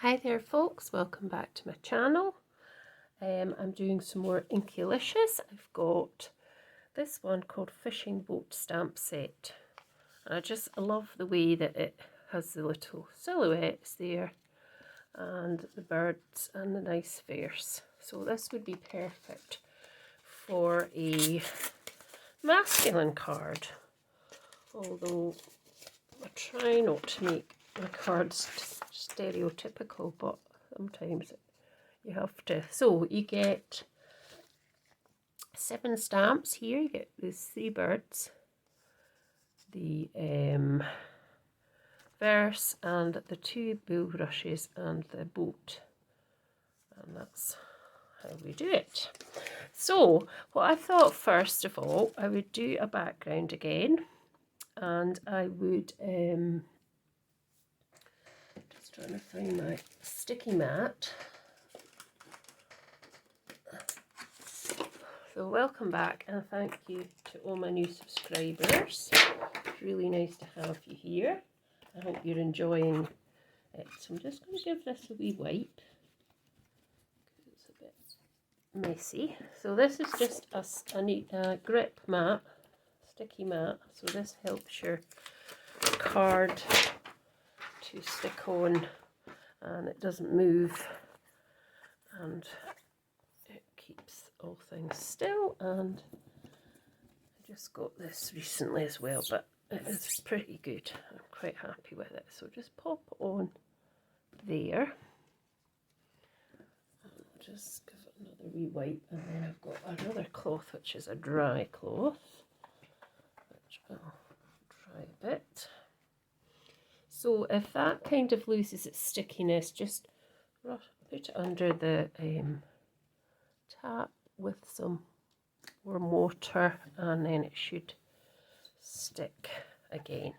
Hi there folks, welcome back to my channel. I'm doing some more Inkylicious. I've got this one called Fishing Boat Stamp Set. And I love the way that it has the little silhouettes there and the birds and the nice verse. So this would be perfect for a masculine card. Although I try not to make my cards stereotypical, but sometimes you have to. So you get 7 stamps here. You get these 3 birds, the verse and the 2 bulrushes and the boat, and that's how we do it. So what I thought, first of all, I would do a background again, and I would just trying to find my sticky mat. So welcome back, and thank you to all my new subscribers. It's really nice to have you here. I hope you're enjoying it. So I'm just going to give this a wee wipe. It's a bit messy. So this is just a grip mat, sticky mat. So this helps your card to stick on and it doesn't move, and it keeps all things still. And I just got this recently as well, but it is pretty good. I'm quite happy with it. So just pop on there. I'll just give it another wee wipe, and then I've got another cloth which is a dry cloth, which I'll dry a bit. So if that kind of loses its stickiness, just put it under the tap with some warm water, and then it should stick again.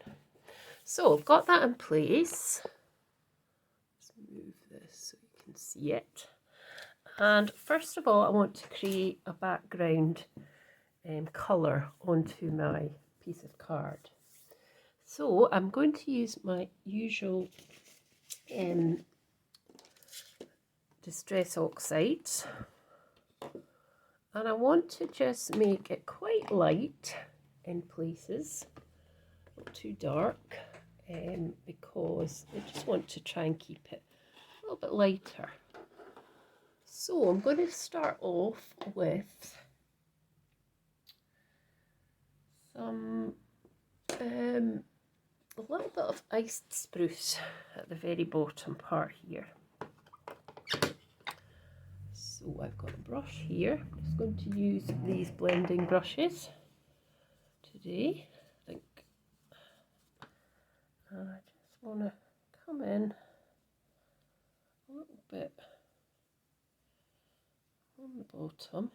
So I've got that in place. Let's move this so you can see it. And first of all, I want to create a background colour onto my piece of card. So I'm going to use my usual Distress Oxides, and I want to just make it quite light in places, not too dark, because I just want to try and keep it a little bit lighter. So I'm going to start off with some a little bit of iced spruce at the very bottom part here. So I've got a brush here. I'm just going to use these blending brushes today, I think. And I just want to come in a little bit on the bottom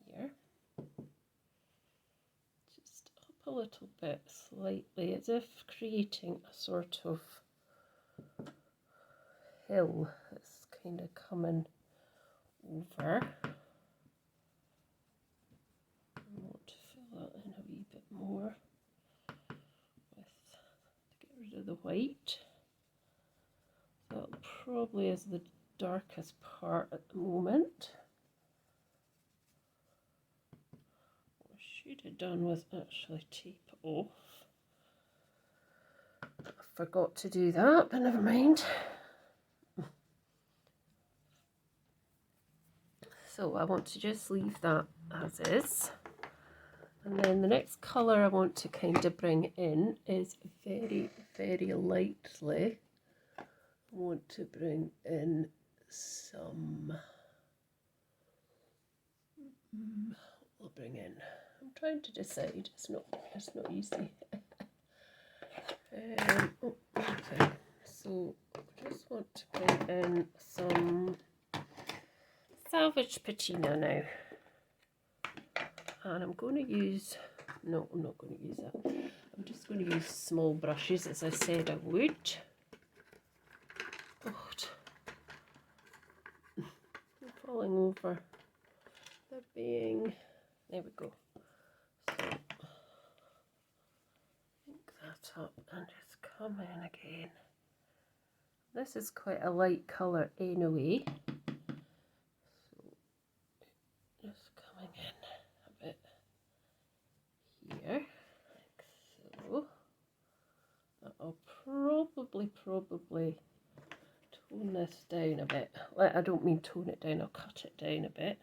here. Just up a little bit slightly, as if creating a sort of hill that's kind of coming over. I want to fill that in a wee bit more to get rid of the white. That probably is the darkest part at the moment. What I should have done was actually tape off. I forgot to do that, but never mind. So I want to just leave that as is. And then the next colour I want to kind of bring in is very, very lightly. I want to bring in some, I'll bring in, I'm trying to decide, it's not easy. Okay, so I just want to bring in some salvage patina now. And I'm going to use, no, I'm not going to use that. I'm just going to use small brushes, as I said I would. God, I'm falling over. They're being, there we go. So, pick that up and just come in again. This is quite a light colour anyway. So just coming in a bit here, like so. I'll probably tone this down a bit. I don't mean tone it down, I'll cut it down a bit.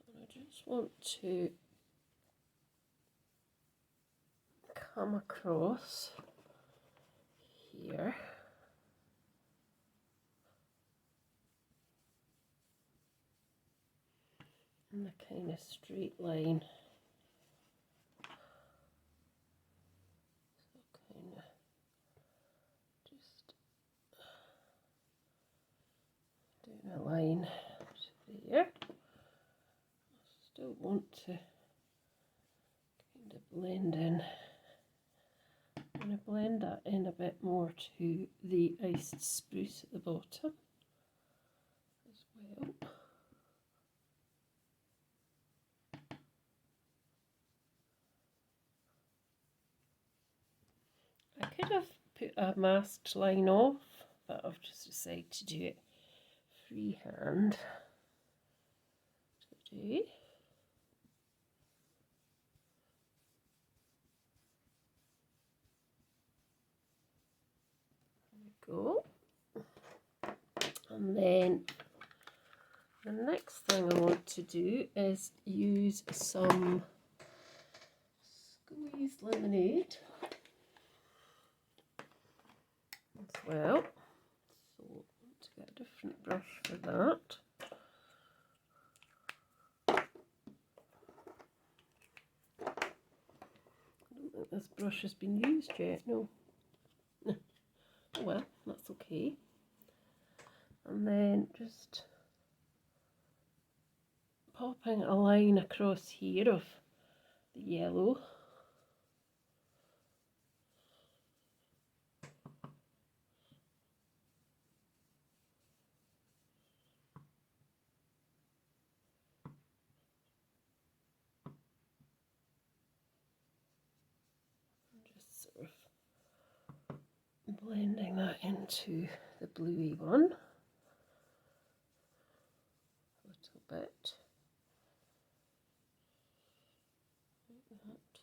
And I just want to come across here in a kind of straight line. So kind of just doing a line to there. I still want to kind of blend in. I'm going to blend that in a bit more to the iced spruce at the bottom as well. I could have put a masked line off, but I've just decided to do it freehand today. Go. And then the next thing I want to do is use some squeezed lemonade as well. So I want to get a different brush for that. I don't think this brush has been used yet, no. Oh well, that's okay. And then just popping a line across here of the yellow. And just sort of blending that into the bluey one a little bit. Like that.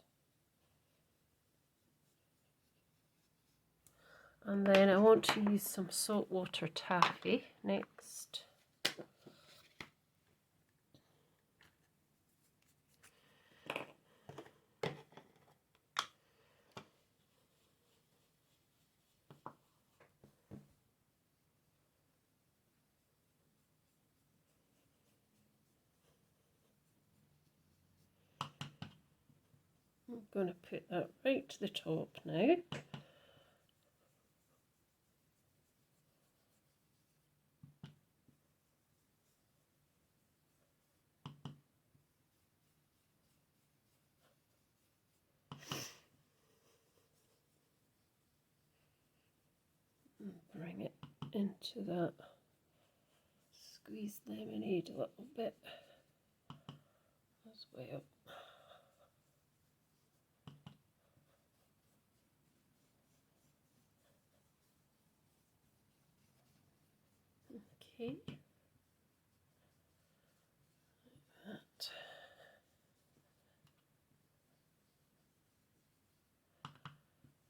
And then I want to use some saltwater taffy next. I'm going to put that right to the top now. And bring it into that squeezed lemonade a little bit as well. Okay, like that.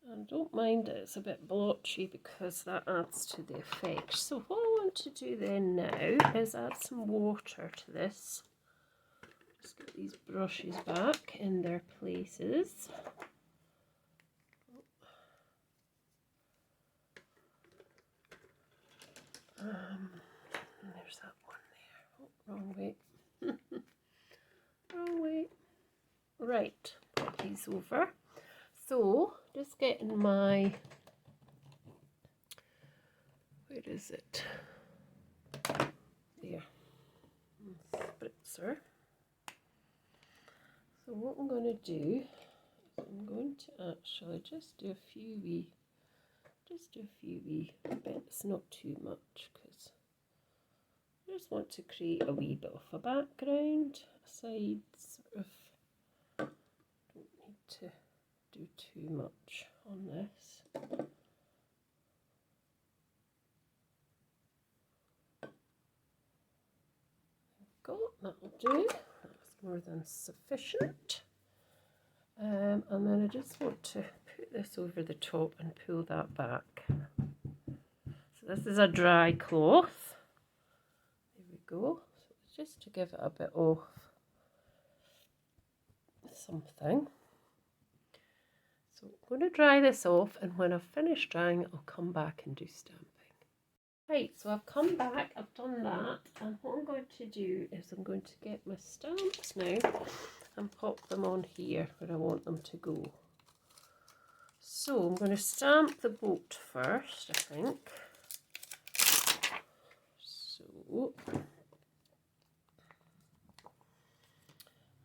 And don't mind that it's a bit blotchy because that adds to the effect. So what I want to do then now is add some water to this. Just get these brushes back in their places. There's that one there. Oh, wrong way. Wrong way. Right, pop these over. So, just getting my, where is it? There. Spritzer. So what I'm going to do is I'm going to actually just do a few wee bits, not too much, because I just want to create a wee bit of a background, a side sort of, don't need to do too much on this. Go, that'll do. That's more than sufficient. And then I just want to put this over the top and pull that back. So this is a dry cloth. There we go. So it's just to give it a bit of something. So I'm going to dry this off, and when I've finished drying it, I'll come back and do stamping. Right, so I've come back, I've done that, and what I'm going to do is I'm going to get my stamps now and pop them on here where I want them to go. So I'm going to stamp the boat first, I think. So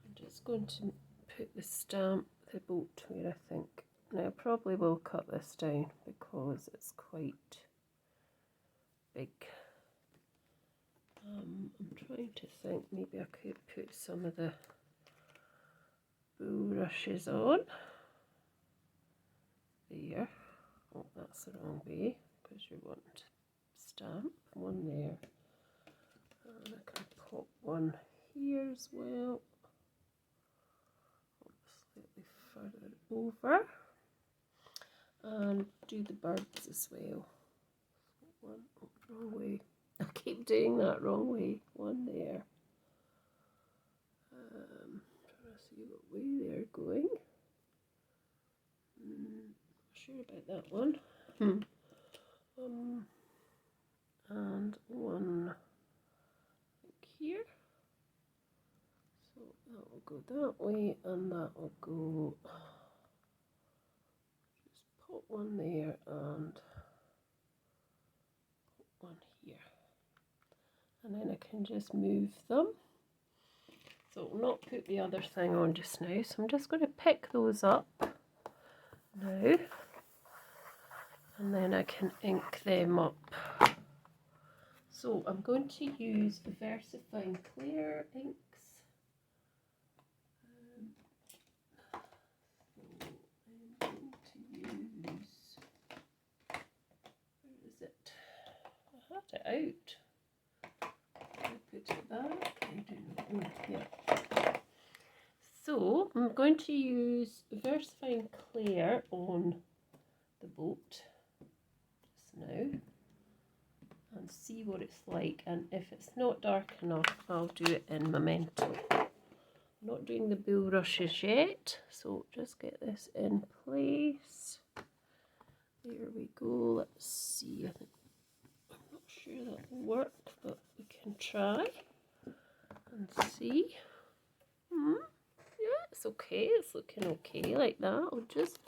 I'm just going to put the boat where I think. Now I probably will cut this down because it's quite big. I'm trying to think, maybe I could put some of the bulrushes on. There. Oh, that's the wrong way, because you want to stamp one there. And I can pop one here as well. Slightly further over. And do the birds as well. One, oh, wrong way. I keep doing that wrong way. One there. Trying to see what way they're going. Not sure about that one. And one here. So that will go that way, and that will go. Just put one there and put one here. And then I can just move them. So I'll not put the other thing on just now. So I'm just going to pick those up now. And then I can ink them up. So I'm going to use the VersaFine Clear inks. So I'm going to use, where is it? I had it out. I put it back. I don't know. Oh, yeah. So I'm going to use VersaFine Clear on the boat just now and see what it's like, and if it's not dark enough I'll do it in Memento. I'm not doing the bulrushes yet, so just get this in place. There we go. Let's see. I'm not sure that will work, but we can try and see. Yeah, it's okay. It's looking okay like that. I'll just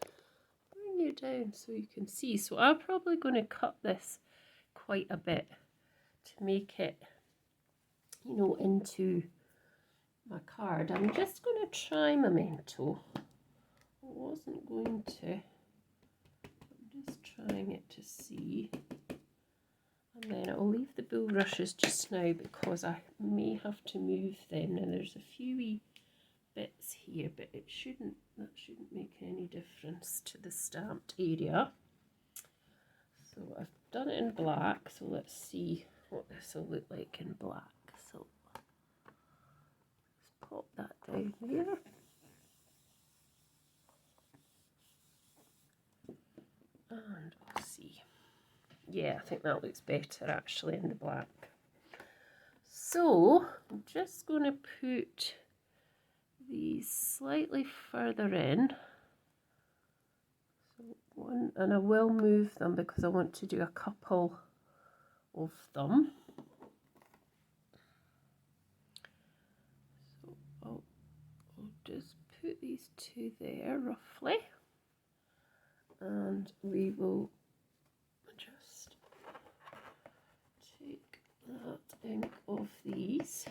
bring you down so you can see. So I'm probably going to cut this quite a bit to make it, you know, into my card. I'm just going to try Memento. I wasn't going to. I'm just trying it to see. And then I'll leave the bulrushes just now because I may have to move them. Now there's a few wee bits here, but that shouldn't make any difference to the stamped area. So I've done it in black, so let's see what this will look like in black. So let's pop that down here. And we'll see. Yeah, I think that looks better actually in the black. So I'm just going to put these slightly further in. So one, and I will move them because I want to do a couple of them. So I'll just put these two there roughly, and we will just take that ink off these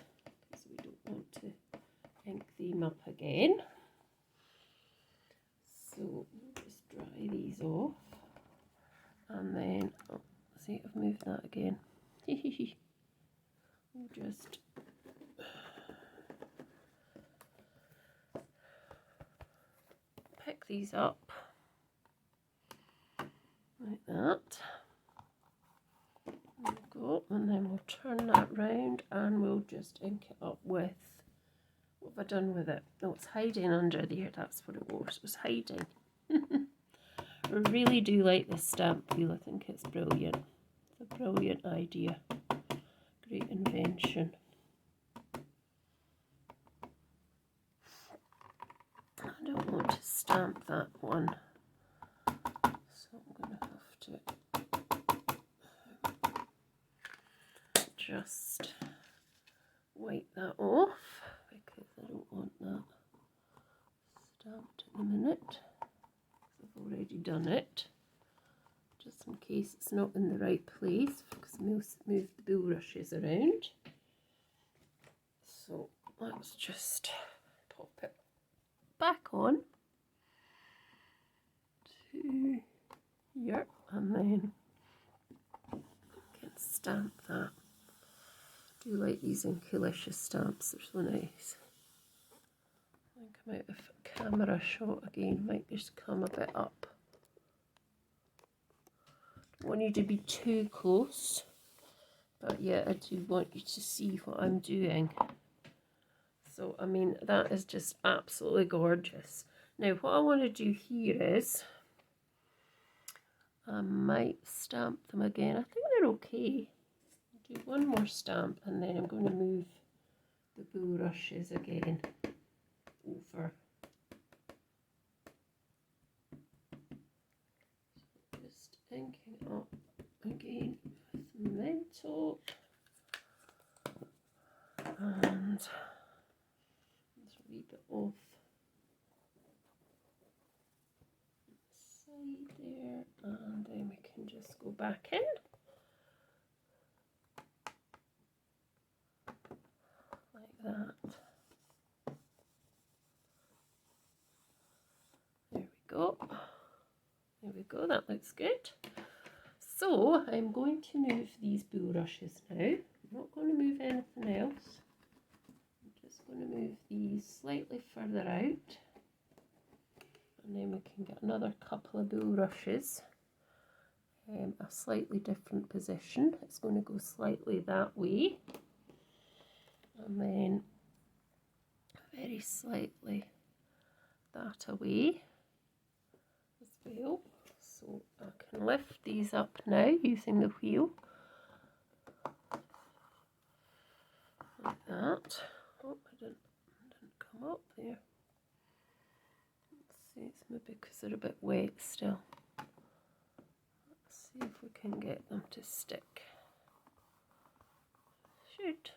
because we don't want to ink them up again. So we'll just dry these off, and then see, I've moved that again. We'll just pick these up like that. There we go, and then we'll turn that round and we'll just ink it up with, what have I done with it? Oh, it's hiding under there, that's what it was, it was hiding. I really do like this stamp wheel, I think it's brilliant. It's a brilliant idea, great invention. I don't want to stamp that one, so I'm going to have to just wipe that off because I don't want that stamped at the minute. I've already done it, just in case it's not in the right place because I moved the bulrushes around. So let's just pop it back on to here and then we can stamp that. I do like these Inkylicious stamps, they're so nice. I think I'm out of camera shot again, might just come a bit up. Don't want you to be too close, but yeah, I do want you to see what I'm doing. So, I mean, that is just absolutely gorgeous. Now, what I want to do here is, I might stamp them again. I think they're okay. I'll do one more stamp and then I'm going to move the bulrushes again over. So just inking up again with Memento. And there's a wee bit off the side there, and then we can just go back in. Like that. There we go. There we go, that looks good. So I'm going to move these bulrushes now. I'm not going to move anything else. I'm just going to move these slightly further out. And then we can get another couple of bulrushes. A slightly different position. It's going to go slightly that way. And then very slightly that away as well. So I can lift these up now using the wheel. Like that. Oh, I didn't come up there. Let's see, it's maybe because they're a bit wet still. Let's see if we can get them to stick. Should.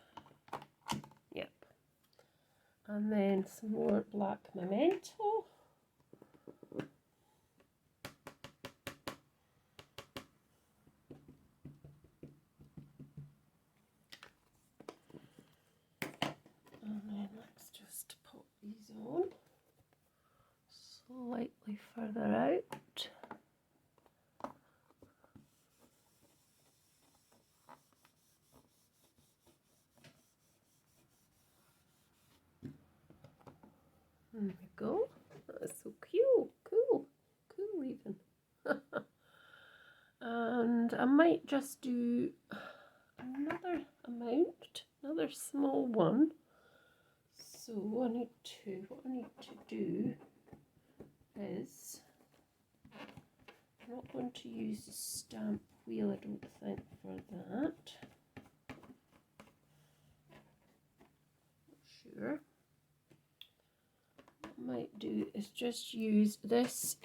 Yep. And then some more black Memento. And then let's just pop these on slightly further out. There we go. That is so cute. Cool even. And I might just do another amount, another small one. So what I need to do is, I'm not going to use the stamp wheel, I don't think, for that. Not sure. What I might do is just use this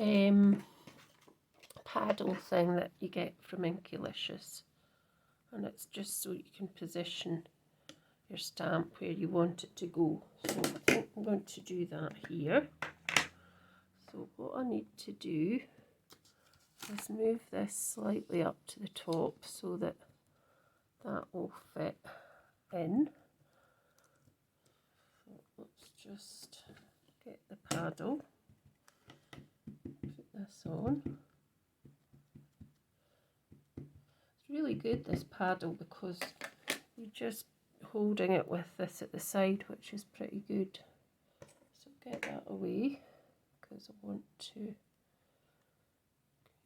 paddle thing that you get from Inkylicious, and it's just so you can position your stamp where you want it to go. So I think I'm going to do that here. So what I need to do is move this slightly up to the top so that that will fit in. So let's just get the paddle, put this on. It's really good, this paddle, because you're just holding it with this at the side, which is pretty good. So get that away, because I want to kind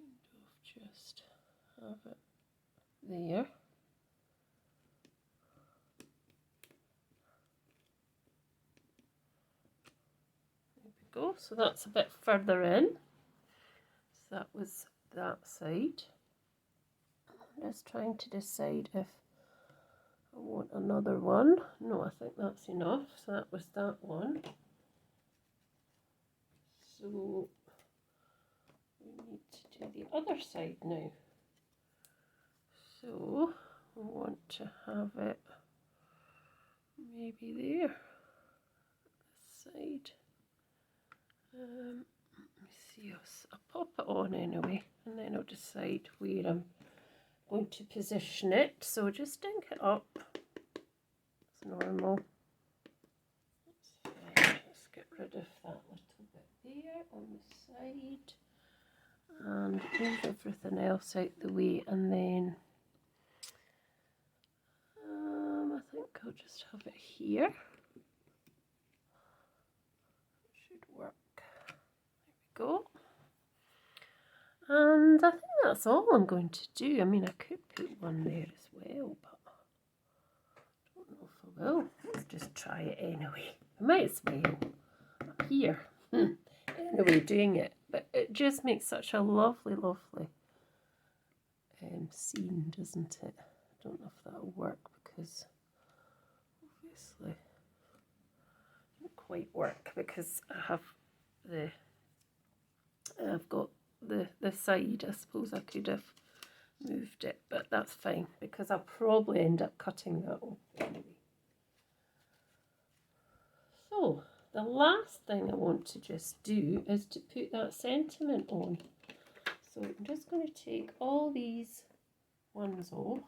of just have it there. Go. So that's a bit further in. So that was that side. I'm just trying to decide if I want another one. No, I think that's enough. So that was that one. So we need to do the other side now. So we want to have it maybe there. This side. Let me see, I'll pop it on anyway, and then I'll decide where I'm going to position it. So just ink it up. It's normal. That's fine. Let's get rid of that little bit there on the side. And move everything else out the way, and then I think I'll just have it here. It should work. There we go. And I think that's all I'm going to do. I mean, I could put one there as well, but I don't know if I will. Let's just try it anyway. I might as well up here. Anyway, doing it. But it just makes such a lovely, lovely scene, doesn't it? I don't know if that'll work because obviously it won't quite work because I've got the side. I suppose I could have moved it, but that's fine because I'll probably end up cutting that off anyway. So the last thing I want to just do is to put that sentiment on. So I'm just going to take all these ones off.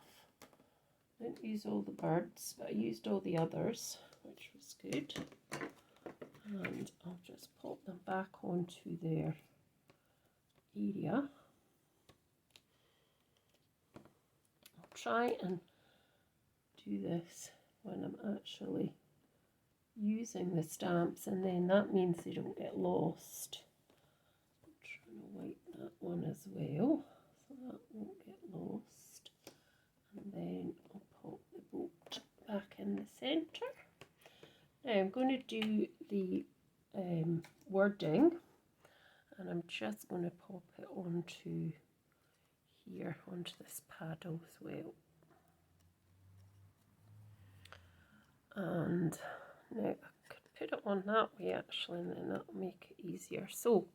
I didn't use all the birds, but I used all the others, which was good. And I'll just pop them back onto their area. I'll try and do this when I'm actually using the stamps, and then that means they don't get lost. I'm trying to wipe that one as well, so that won't get lost. And then I'll pop the boat back in the centre. Now I'm going to do the wording, and I'm just going to pop it onto here, onto this paddle as well. And now I could put it on that way actually, and then that'll make it easier. So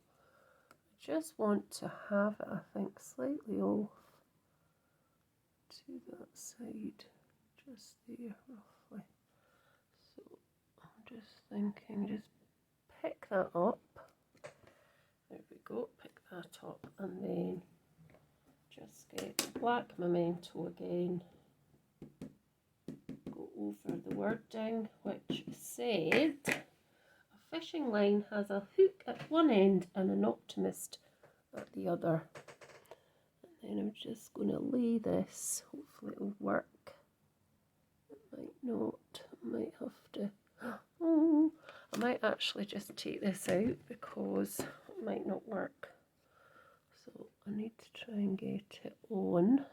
I just want to have it, I think, slightly off to that side, just there roughly. So I'm just thinking, just pick that up. There we go, pick that up, and then just get the black memento again. Go over the wording, which said a fishing line has a hook at one end and an optimist at the other. And then I'm just going to lay this, hopefully it'll work. It might not, I might have to, oh, I might actually just take this out because it might not work. So I need to try and get it on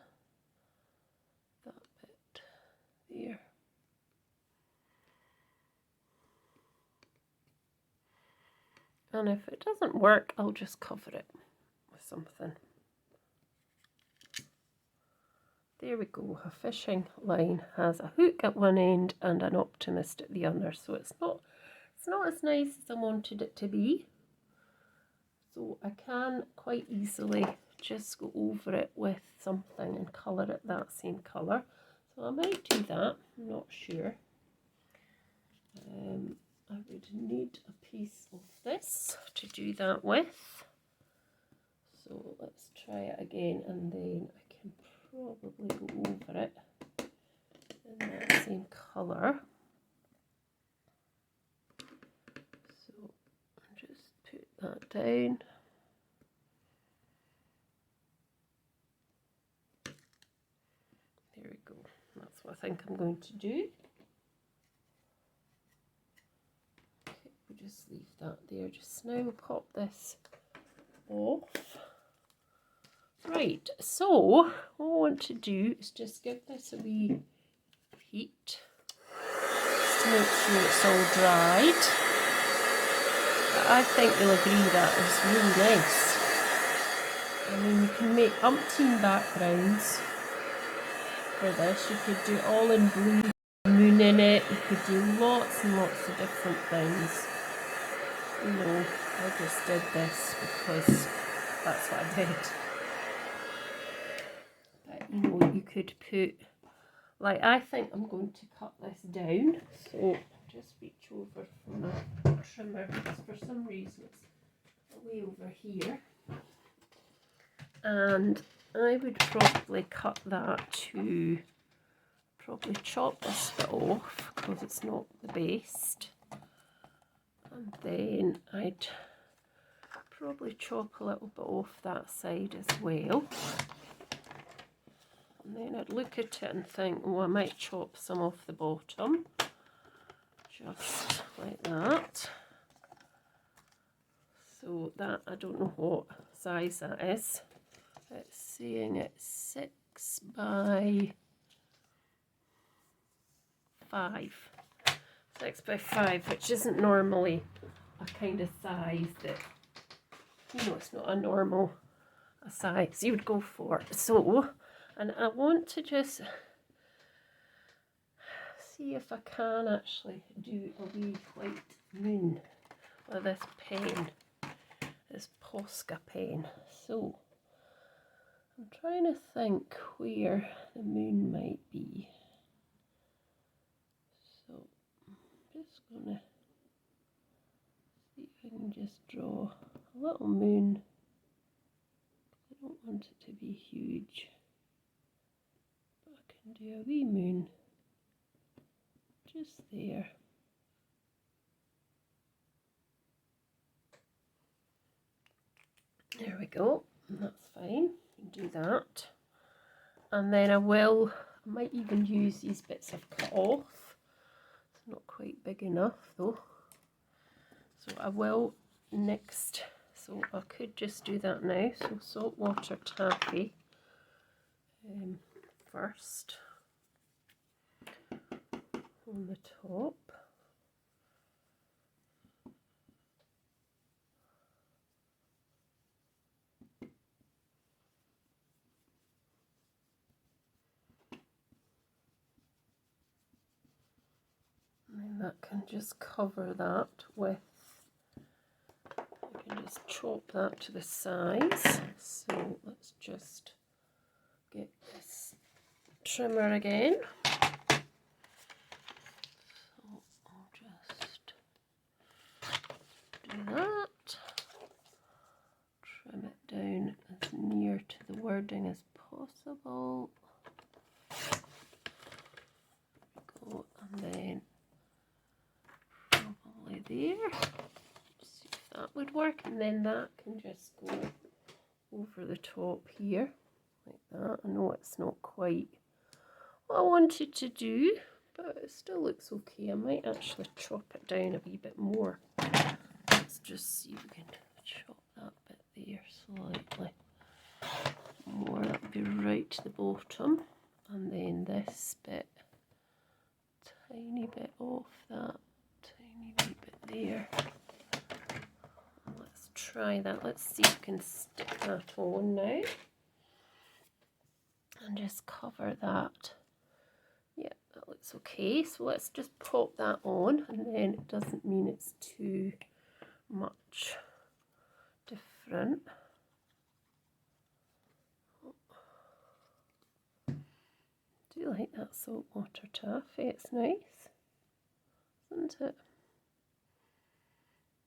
that bit there. And if it doesn't work, I'll just cover it with something. There we go. A fishing line has a hook at one end and an optimist at the other. So it's not as nice as I wanted it to be. So I can quite easily just go over it with something and colour it that same colour. So I might do that, I'm not sure. I would need a piece of this to do that with. So let's try it again, and then I can probably go over it in that same colour. So I'll just put that down. There we go. That's what I think I'm going to do. Just leave that there just now. We'll pop this off. Right, so what I want to do is just give this a wee heat just to make sure it's all dried. But I think you'll agree that is really nice. I mean, you can make umpteen backgrounds for this. You could do all in blue, moon in it. You could do lots and lots of different things. You know, I just did this because that's what I did. But you know, you could put, like, I think I'm going to cut this down. So just reach over for my trimmer because for some reason it's way over here. And I would probably cut that to, probably chop this bit off because it's not the best. And then I'd probably chop a little bit off that side as well. And then I'd look at it and think, oh, I might chop some off the bottom. Just like that. So that, I don't know what size that is. It's saying it's 6 by 5. 6 by 5, which isn't normally a kind of size that, you know, it's not a normal size you would go for. So, and I want to just see if I can actually do a wee white moon with this pen, this Posca pen. So, I'm trying to think where the moon might be. So, I'm just going to see if I can just draw a little moon. I don't want it to be huge, but I can do a wee moon just there. There we go, and that's fine. Do that, and then I might even use these bits I've cut off. It's not quite big enough though, so I will next. So I could just do that now. So saltwater taffy first on the top. And that can just cover that with, I can just chop that to the size. So let's just get this trimmer again. So I'll just do that. Trim it down as near to the wording as possible. There we go, and then probably there. See if that would work, and then that can just go over the top here like that. I know it's not quite what I wanted to do, but it still looks okay. I might actually chop it down a wee bit more. Let's just see if we can chop that bit there slightly more. That would be right to the bottom, and then this bit, tiny bit off that, tiny wee bit there. Let's try that. Let's see if we can stick that on now and just cover that. Yeah, that looks okay. So let's just pop that on, and then it doesn't mean it's too much different. I do like that saltwater taffy. It's nice, isn't it?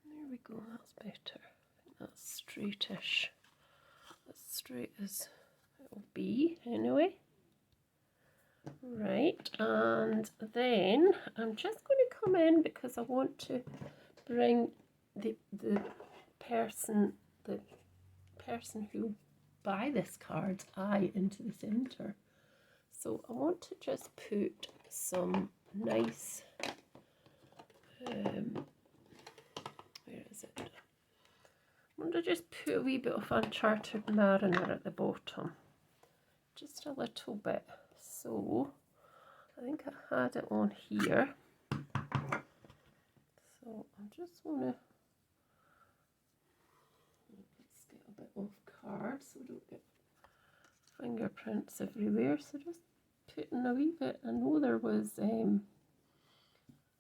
There we go, that's better. I think that's straightish. As straight as it'll be anyway. Right, and then I'm just going to come in because I want to bring the person who buy this card's eye into the centre. So I want to just put some nice where is it? I'm going to just put a wee bit of Uncharted Mariner at the bottom. Just a little bit. So, I think I had it on here. So, I'm just going to get a bit of card so we don't get fingerprints everywhere. So, just putting a wee bit. I know there was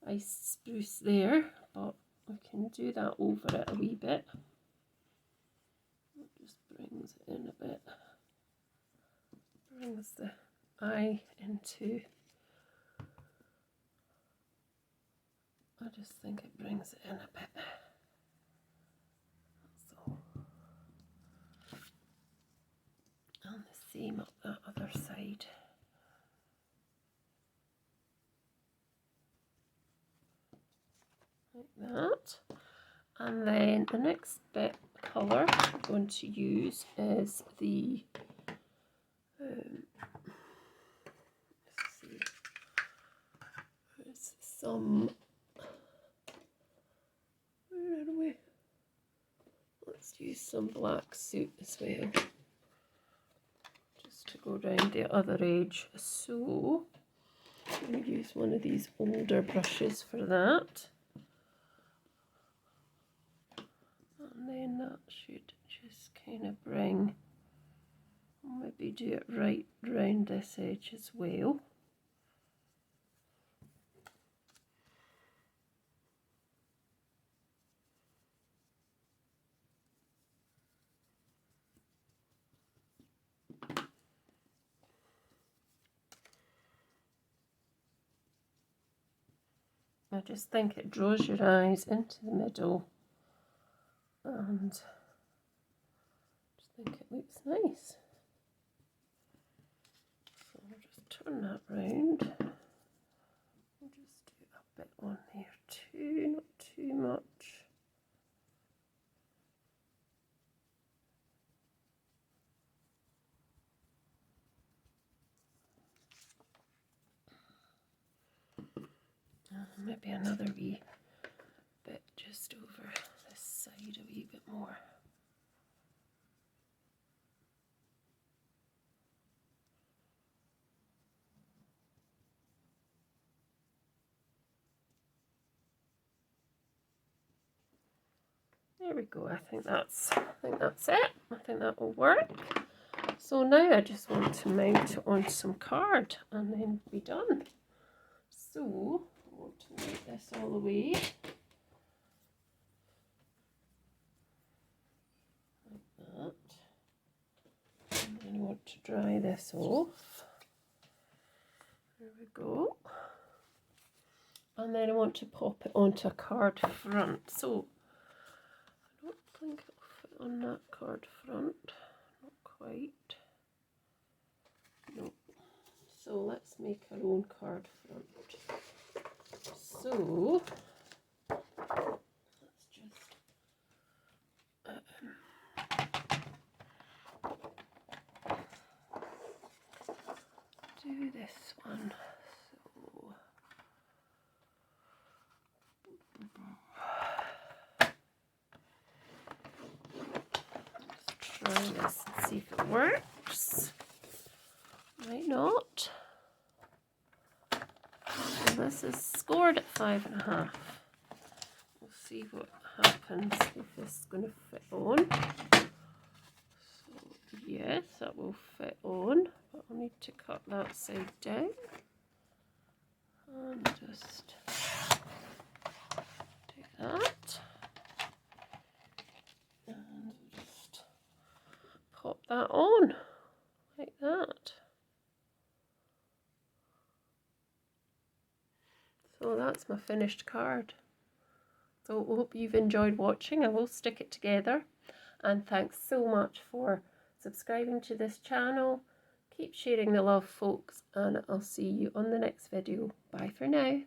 ice spruce there, but we can do that over it a wee bit. It just brings it in a bit. Brings the eye into. I just think it brings it in a bit. That's all. And the same up that other side. Like that. And then the next bit colour I'm going to use is the let's see, there's some, where are we? Let's use some black soot as well, just to go down the other edge. So I'm going to use one of these older brushes for that. And then that should just kind of bring, maybe do it right round this edge as well. I just think it draws your eyes into the middle, and just think it looks nice. So I'll just turn that round. I'll just do a bit on there too, not too much. Maybe another wee bit just over this side a wee bit more. There we go. I think that's it. I think that will work. So now I just want to mount it on some card and then be done. So I want to mount this all the way. Like that. And then I want to dry this off. There we go. And then I want to pop it onto a card front. So I don't think it'll fit on that card front. Not quite. No. So let's make our own card front. So let's just do this one. So let's try this and see if it works. Might not. So this is scored at 5.5. We'll see what happens if this is going to fit on. So yes, that will fit on, but I'll need to cut that side down and just do that, and just pop that on like that. So that's my finished card. So I hope you've enjoyed watching. I will stick it together, and thanks so much for subscribing to this channel. Keep sharing the love, folks, and I'll see you on the next video. Bye for now.